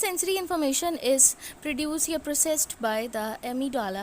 Sensory information is produced or processed by the amygdala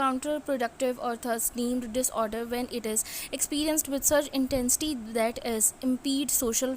counterproductive or thus deemed disorder when it is experienced with such intensity that is impede social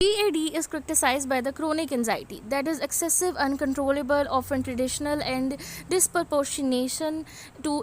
GAD is characterized by the chronic anxiety that is excessive, uncontrollable, often traditional and disproportionation to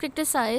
criticize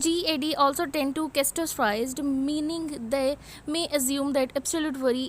GAD also tend to catastrophized, meaning they may assume that absolute worry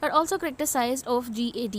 are also characterized of GAD.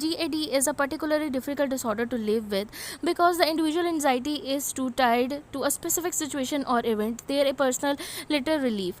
GAD is a particularly difficult disorder to live with because the individual anxiety is too tied to a specific situation or event. There a personal little relief.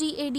GAD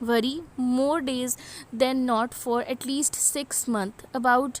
worry more days than not for at least 6 months about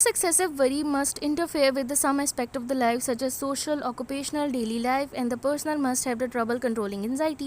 excessive worry must interfere with the some aspect of the life such as social, occupational, daily life, and the person must have the trouble controlling anxiety,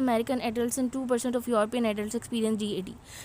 American adults and 2% of European adults experience GAD.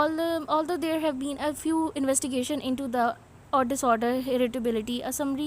Although there have been a few investigation into the or disorder irritability, a summary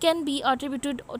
can be attributed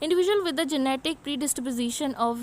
Individual with the genetic predisposition of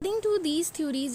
According to these theories,